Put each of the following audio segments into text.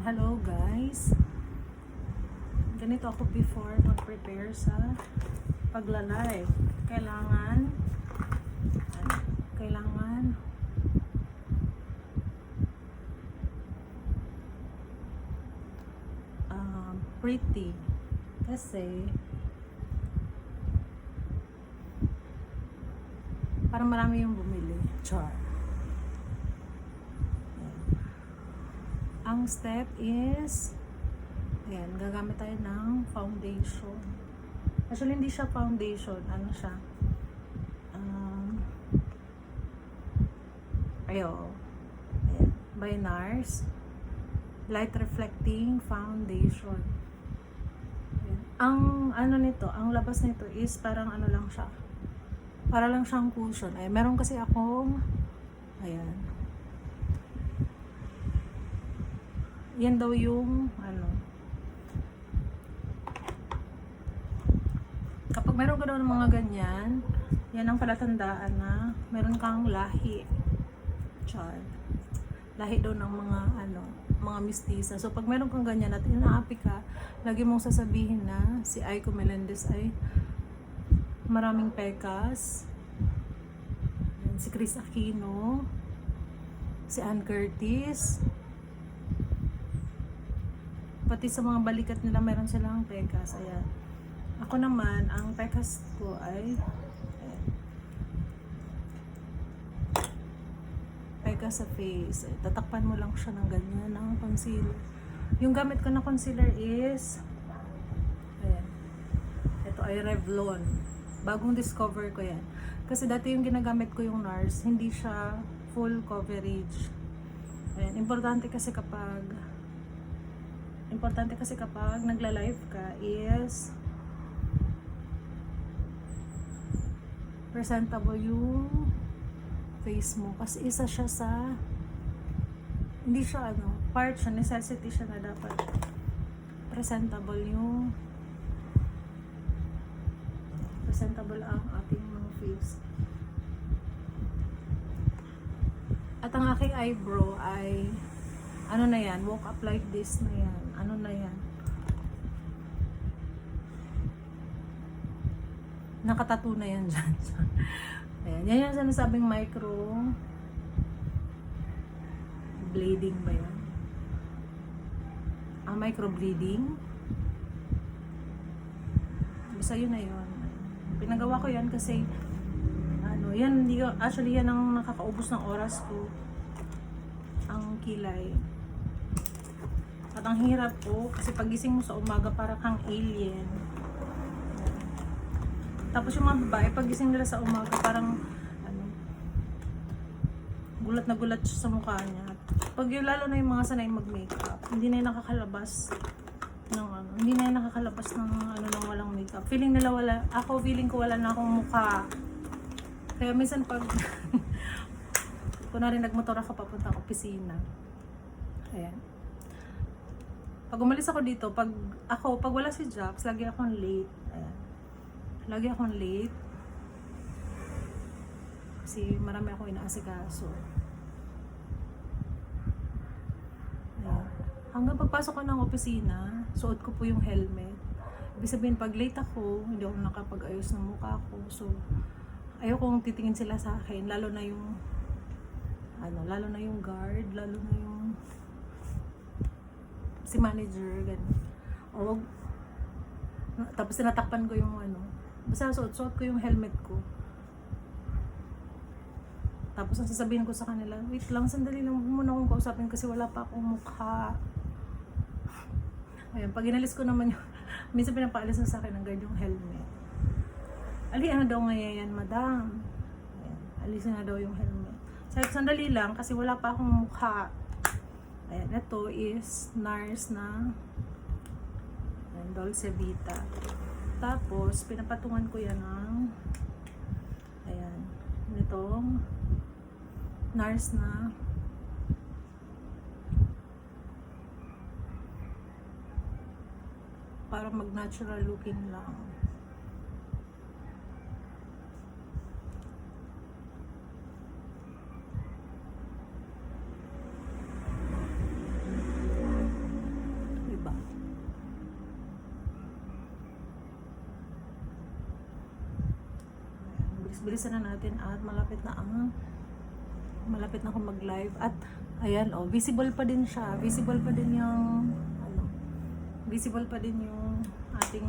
Hello guys, ganito ako before mag-prepare sa pagla-live. Kailangan pretty kasi parang marami yung bumili. Char. Ang step is, ayan, gagamit tayo ng foundation. Actually, hindi siya foundation. Ano siya? Ayan. By NARS. Light Reflecting Foundation. Ayan. Ang ano nito, ang labas nito is parang ano lang siya. Para lang siyang cushion. Ay, meron kasi akong, ayan. Yan daw yung ano, kapag meron ka daw ng mga ganyan, yan ang palatandaan na meron kang lahi. Char. Lahi daw ng mga ano, mga mistisa. So pag meron kang ganyan at inaapi ka, lagi mong sasabihin na si Aiko Melendez ay maraming pekas. Si Chris Aquino, si Ann Curtis, pati sa mga balikat nila meron silang pekas. Ayan. Ako naman, ang pekas ko ay pekas sa face. Tatakpan mo lang siya ng ganyan ng concealer. Yung gamit ko na concealer is ayan. Ito ay Revlon. Bagong discover ko yan. Kasi dati yung ginagamit ko yung NARS, hindi siya full coverage. Ayan. Importante kasi kapag nagla-live ka is presentable yung face mo. Kasi isa siya sa, hindi siya ano, part siya, necessity siya na dapat presentable ang ating mga face. At ang aking eyebrow ay ano na yan, walk up like this na yan. Ano na yan? Nakatattoo na yan dyan. Ayan, yan yung sinasabing micro blading ba yan? Micro bleeding. Basta yun na yun. Pinagawa ko yan kasi ano, yan, actually yan ang nakakaubos ng oras ko. Ang kilay. At ang hirap po, kasi pagising mo sa umaga para kang alien. Tapos yung mga babae, pagising nila sa umaga parang ano, gulat na gulat siya sa mukha niya. Pag yung lalo na yung mga sanay mag-makeup, hindi na yung nakakalabas ng ano, hindi na yung nakakalabas ng ano nang walang makeup. Feeling ko wala na akong mukha. Kaya minsan pag kunwari nagmotor ako papuntang opisina. Ayan. Pag umalis ako dito, pag wala si Jax, lagi akong late. Ayan. Lagi akong late. Kasi marami akong inaasikaso. Ayan. Hanggang pagpasok ko ng opisina, suot ko po yung helmet. Ibig sabihin, pag late ako, hindi ako nakapag-ayos ng mukha ko. So, ayaw kong titingin sila sa akin, lalo na yung guard, lalo na yung si manager, ganun. O wag, tapos tinatakpan ko yung ano, basta suot ko yung helmet ko. Tapos ang sasabihin ko sa kanila, wait lang, sandali lang, huwag muna akong kausapin kasi wala pa akong mukha. Ayan, pag inalis ko naman yung, minsan pinapaalis na sa akin ng guard yung helmet. Ano daw ngayon yan, madam? Ayan, alisin na daw yung helmet. Sabi, sandali lang, kasi wala pa akong mukha. Ayan, ito is NARS na ayan, Dolce Vita. Tapos, pinapatungan ko yan ng ayan, nitong NARS na para mag-natural looking lang. bilisan na natin at malapit na akong mag-live. At ayan, oh, visible pa din siya. Visible pa din yung ating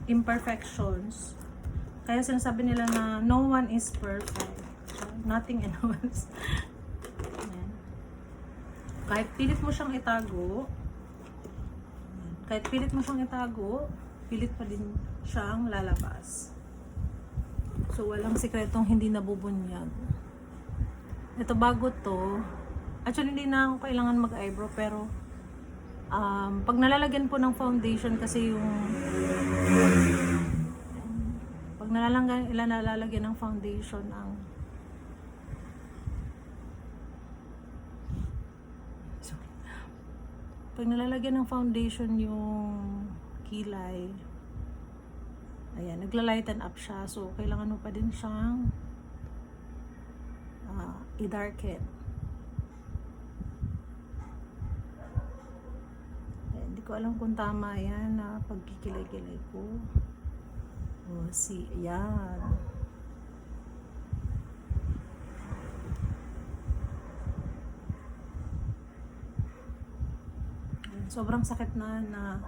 imperfections. Kaya sinasabi nila na no one is perfect. Nothing and no one is. Ayan. Kahit pilit mo siyang itago, pilit pa din siyang lalabas. So, walang sikretong hindi nabubunyag. Ito bago to. Actually, hindi na ako kailangan mag-eyebrow, pero pag nalalagyan po ng foundation kasi pag nalalagyan ng foundation pag nalalagyan ng foundation yung kilay, ayan, nagla-lighten up siya. So, kailangan mo pa din siyang i-darken. Hindi ko alam kung tama yan na pagkikilay-kilay ko. O, ayan. Sobrang sakit na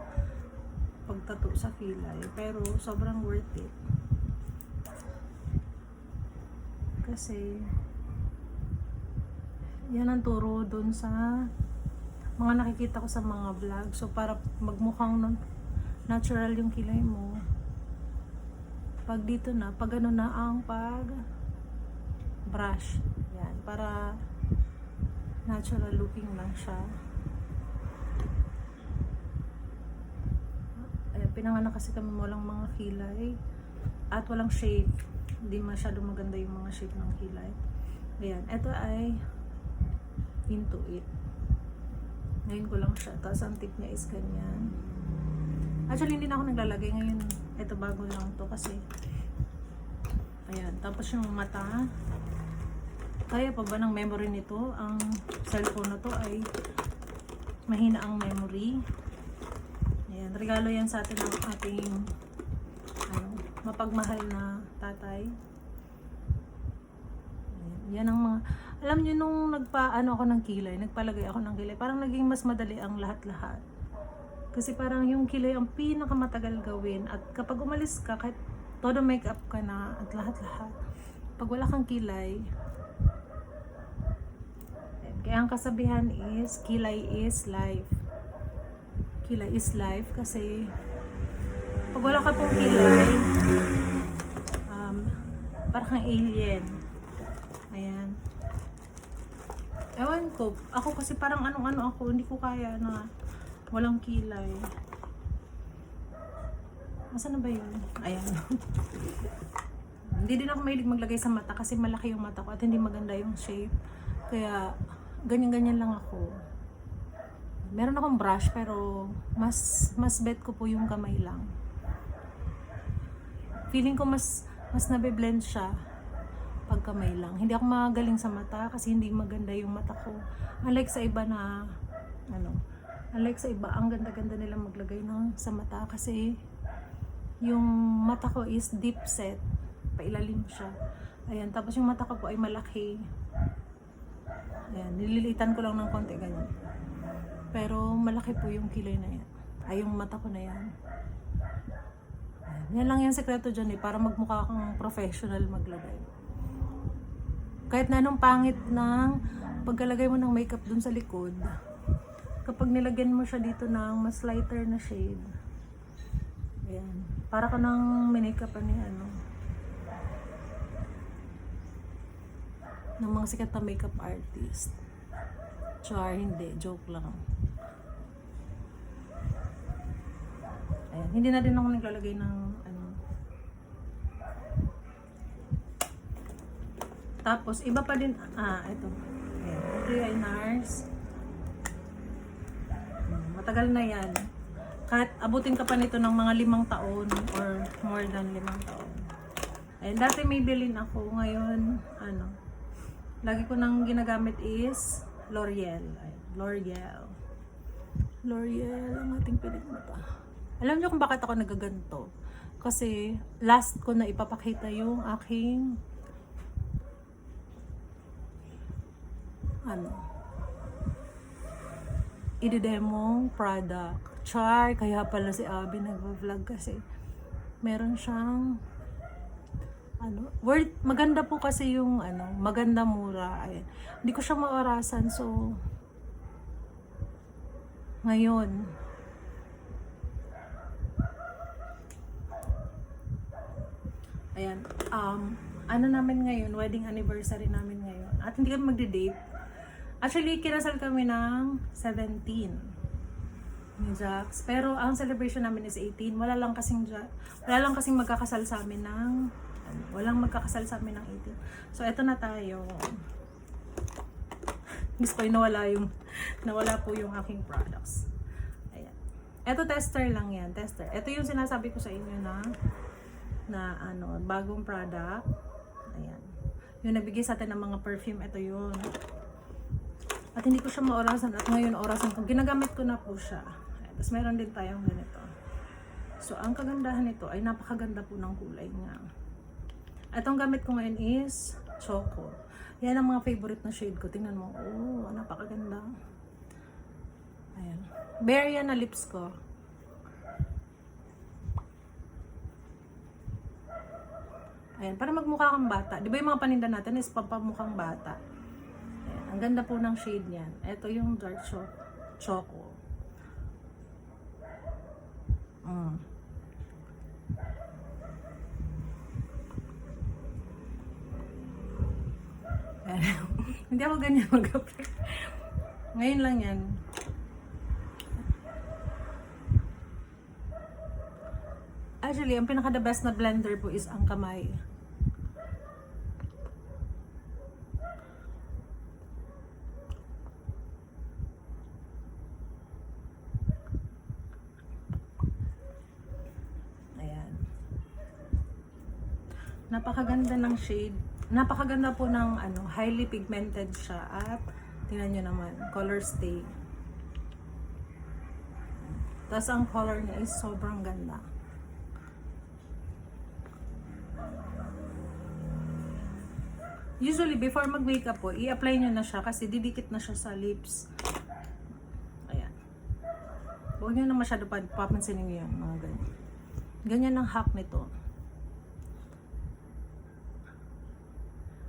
pagtato sa kilay, pero sobrang worth it. Kasi yan ang turo dun sa mga nakikita ko sa mga vlog. So para magmukhang natural yung kilay mo, pag dito na, pag ano na ang pag brush, yan, para natural looking lang siya. Pinanganak kasi kami walang mga kilay at walang shape. Hindi masyadong maganda yung mga shape ng kilay. Ayan, ito ay into it. Ngayon ko lang siya. Tapos ang tip niya is ganyan. Actually, hindi na ako naglalagay ngayon. Ito bago lang to kasi. Ayan, tapos yung mata. Kaya pa ba ng memory nito? Ang cellphone na to ay mahina ang memory. Ayan, regalo yan sa atin ng ating mapagmahal na tatay. Ayan, yan ang mga, alam nyo nung nagpaano ako ng kilay, nagpalagay ako ng kilay, parang naging mas madali ang lahat-lahat. Kasi parang yung kilay ang pinakamatagal gawin, at kapag umalis ka, kahit todo makeup ka na at lahat-lahat, pag wala kang kilay, ayan, kaya ang kasabihan is kilay is life. Kilay is life kasi pag wala ka pong kilay, parang kang alien. Ayan. Ewan ko, ako kasi parang anong-ano ako, hindi ko kaya na walang kilay. Nasaan na ba yun? Ayan. Hindi din ako mahilig maglagay sa mata kasi malaki yung mata ko at hindi maganda yung shape. Kaya ganyan-ganyan lang ako. Meron akong brush pero mas bet ko po yung kamay lang. Feeling ko mas nabe-blend siya pag kamay lang. Hindi ako magaling sa mata kasi hindi maganda yung mata ko. Unlike sa iba na ang ganda-ganda nila maglagay sa mata kasi yung mata ko is deep set. Pailalim siya. Ayan, tapos yung mata ko po ay malaki. Ayan, nililitan ko lang ng konti ganyan. Pero malaki po yung kilay na yan. Ay, yung mata ko na yan. Yan lang yung sekreto dyan para magmukha kang professional maglagay. Kahit na anong pangit ng pagkalagay mo ng makeup dun sa likod, kapag nilagyan mo siya dito ng mas lighter na shade, ayan, para ka ng minake-upan ni ng mga sikat na makeup artist. Char, hindi. Joke lang. Ayan. Hindi na din ako naglalagay ng Tapos, iba pa din, ito. Ayan. Eyeliners. Matagal na yan. Kahit abutin ka pa nito ng mga 5 taon or more than 5 taon. Ayan. Dati may bilin ako. Ngayon, lagi ko nang ginagamit is L'Oreal. L'Oreal ang ating pilik mata. Alam niyo kung bakit ako nagaganto? Kasi last ko na ipapakita yung aking i-demo product. Char, kaya pala si Abby nagva-vlog kasi meron siyang maganda po kasi yung maganda mura. Ayan. Hindi ko siya maorasan, so ngayon ayan, namin ngayon, wedding anniversary namin ngayon. At hindi kami magde-date. Actually, kinasal kami ng 17 ni Jax. Pero ang celebration namin is 18. Wala lang kasing magkakasal sa amin ng walang magkakasal sa amin ng 18. So, eto na tayo. Gusto ko nawala po yung aking products. Ayan. Eto tester lang yan, tester. Eto yung sinasabi ko sa inyo na bagong product. Ayan. Yung nabigay sa atin ng mga perfume, ito yun. At hindi ko siya maorasan. At ngayon, orasan ko. Ginagamit ko na po siya. Ayan. Tapos meron din tayong ganito. So, ang kagandahan nito ay napakaganda po ng kulay niya. Itong gamit ko ngayon is Choco. Yan ang mga favorite na shade ko. Tingnan mo. Oh, napakaganda. Ayan. Bare yan na lips ko. Ayan, para magmukha kang bata. Di ba yung mga paninda natin is pampamukhang bata. Ayan, ang ganda po ng shade niyan. Ito yung dark choco. Hindi ako ganyan mag-apply. Ngayon lang yan. Actually, ang pinaka-the best na blender po is ang kamay. Ayan. Napakaganda ng shade. Napakaganda po ng highly pigmented siya at tingnan nyo naman, color stay. Tapos ang color niya is sobrang ganda. Usually, before mag-makeup po, i-apply nyo na siya kasi didikit na siya sa lips. Ayan. Huwag nyo na masyado papansinin nyo yan, mga ganyan. Ganyan ang hack nito.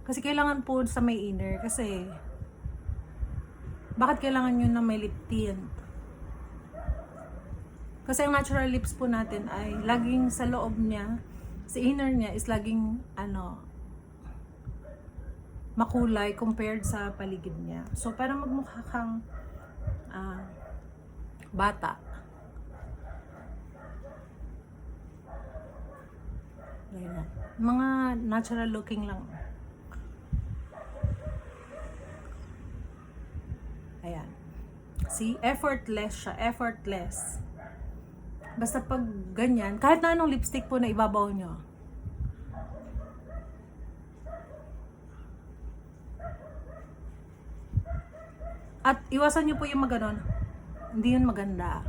Kasi kailangan po sa may inner. Kasi, bakit kailangan nyo na may lip tint? Kasi ang natural lips po natin ay laging sa loob niya, sa inner niya is laging, makulay compared sa paligid niya. So, para magmukha kang bata. Ayan. Mga natural looking lang. Ayan. See? Effortless siya. Effortless. Basta pag ganyan, kahit na anong lipstick po na ibabaw nyo. At iwasan nyo po yung maganon. Hindi yun maganda.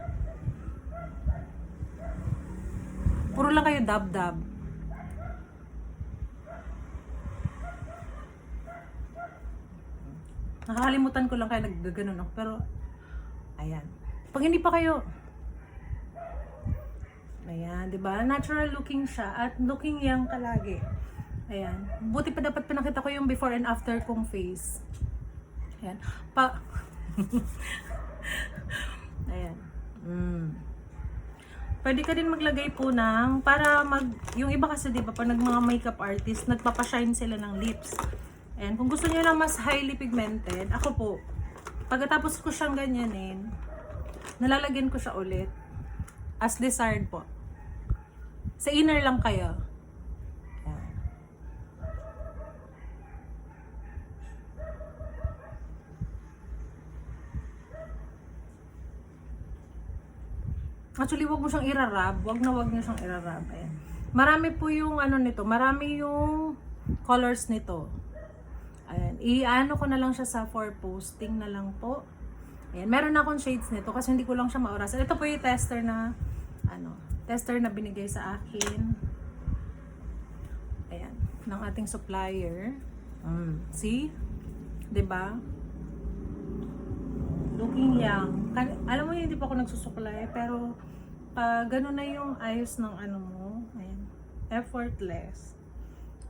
Puro lang kayo dab-dab. Nakakalimutan ko lang kaya naggaganon ako. Pero, ayan. Pag hindi pa kayo, ayan, diba? Natural looking siya at looking young kalagi. Ayan. Buti pa dapat pinakita ko yung before and after kong face. Ayan. Ayan. Pwede ka din maglagay po ng, yung iba kasi diba, pag mga makeup artist, nagpapashine sila ng lips. Ayan. Kung gusto niyo lang mas highly pigmented, ako po, pagkatapos ko siyang ganyanin, nalalagyan ko siya ulit. As desired po. Sa inner lang kayo. Ayan. Actually, wag mo siyang irarab. Wag niyo siyang irarab. Ayan. Marami po yung nito. Marami yung colors nito. Ayan. I-ano ko na lang siya sa for posting na lang po. Ayan. Meron na akong shades nito kasi hindi ko lang siya maorasan. Ito po yung tester na tester na binigay sa akin. Ayan, ng ating supplier. See? 'Di ba? Looking young. Alam mo yun, hindi pa ako nagsusuklay, pero pag gano'n na yung ayos ng ano mo, ayan, effortless.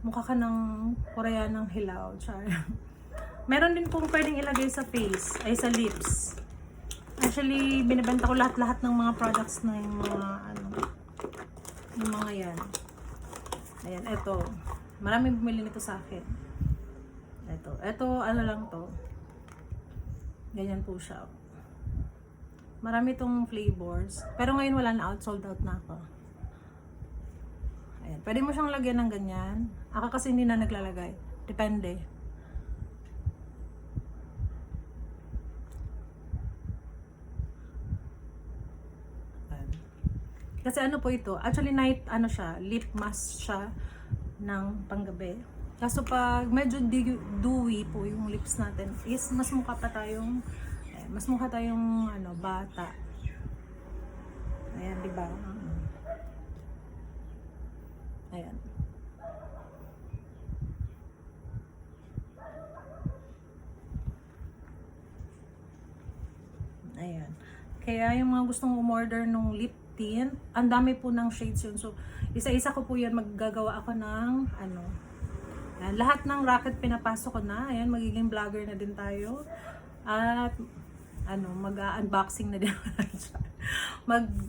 Mukha ka ng Koreanang hilaw, char. Meron din pong pwedeng ilagay sa face, ay sa lips. Actually, binibenta ko lahat-lahat ng mga products na yung mga ano, yung mga yan. Ayan, eto. Maraming bumili nito sa akin. Eto, ano lang to. Ganyan po siya. Marami itong flavors. Pero ngayon wala na, sold out na ako. Ayan. Pwede mo siyang lagyan ng ganyan. Ako kasi hindi na naglalagay. Depende. Ayan. Kasi ano po ito? Actually night, ano siya, lip mask siya ng panggabi. Kaso pag medyo dewy po yung lips natin, is mas mukha tayong ano, bata. Ayan, di ba? Ayan. Ayan. Kaya yung mga gustong umorder ng lip tint, ang dami po ng shades yun. So, isa-isa ko po yan, maggagawa ako ng ano, ayan, lahat ng racket pinapasok ko na. Ayan, magiging vlogger na din tayo. At ano, mag-unboxing na din.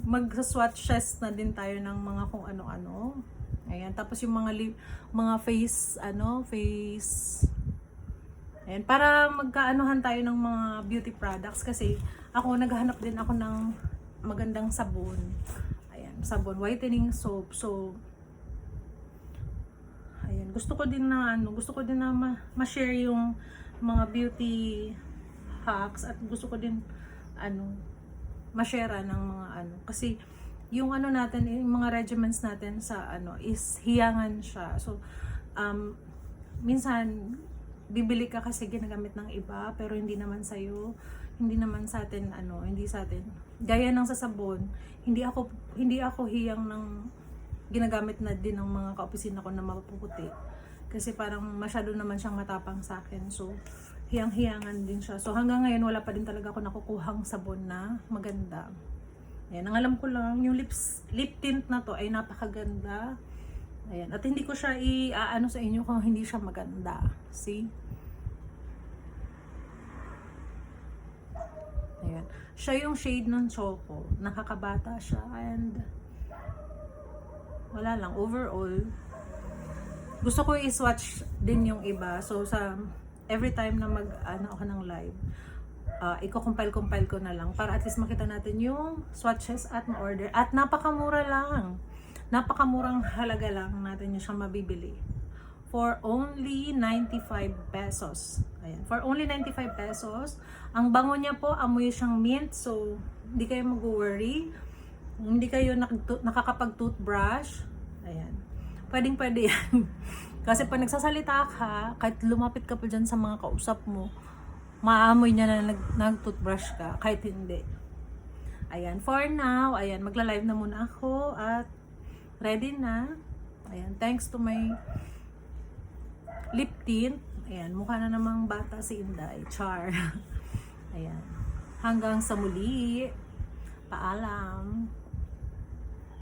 Mag-swatches na din tayo ng mga kung ano-ano. Ayan, tapos yung mga face, ayan, para magkaanuhan tayo ng mga beauty products kasi ako naghahanap din ako ng magandang sabon. Ayan, sabon, whitening soap. So, ayan, gusto ko din na ma-share yung mga beauty hacks at gusto ko din ma-share ng mga kasi yung natin, yung mga regimens natin sa is hiyangan siya. So minsan bibili ka kasi ginagamit ng iba pero hindi naman sa atin hindi sa atin. Gaya ng sa sabon, hindi ako hiyang ng ginagamit na din ng mga kaopisina ko na mapuputi. Kasi parang masyado naman siyang matapang sa akin. So, hiyang-hiyangan din siya. So, hanggang ngayon, wala pa din talaga ako nakukuhang sabon na maganda. Ayan, ang alam ko lang, yung lip tint na to ay napakaganda. Ayan, at hindi ko siya i-aano sa inyo kung hindi siya maganda. See? Ayan. Siya yung shade ng choco. Nakakabata siya and wala lang, overall gusto ko i-swatch din yung iba. So sa every time na ako ng live, i-compile ko na lang para at least makita natin yung swatches at ma-order. At napakamura lang. Napakamurang halaga lang natin yung siyang mabibili. For only 95 pesos. Ayan. For only 95 pesos. Ang bango niya po, amoy siyang mint. So, hindi kayo mag-worry. Hindi kayo nakakapag-toothbrush. Ayan. Pwedeng-pwede yan. Kasi pag nagsasalita ka, kahit lumapit ka pa dyan sa mga kausap mo, maamoy niya na nag-toothbrush ka, kahit hindi. Ayan. For now, ayan, magla-live na muna ako at ready na. Ayan. Thanks to my lip tint. Ayan. Mukha na namang bata si Inday. Char. Ayan. Hanggang sa muli. Paalam.